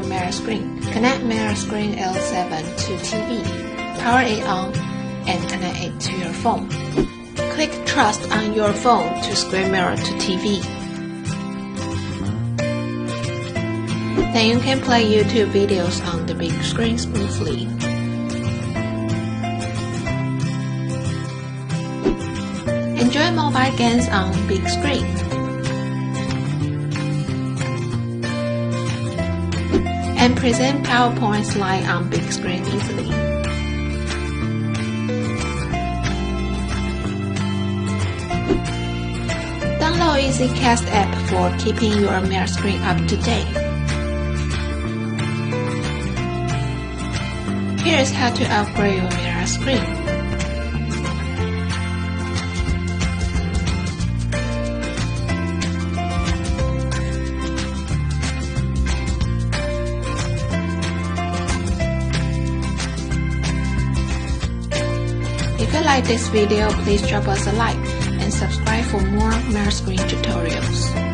mirror screen. Connect mirror screen L7 to TV, power it on, and connect it to your phone. Click Trust on your phone to screen mirror to TV. Then you can play YouTube videos on the big screen smoothly. Enjoy mobile games on big screen. And present PowerPoint slides on big screen easily. Download 𝐂𝐶ast app for keeping your mirror screen up to date. Here's how to upgrade your mirror screen. If you like this video, please drop us a like and subscribe for more mirror screen tutorials.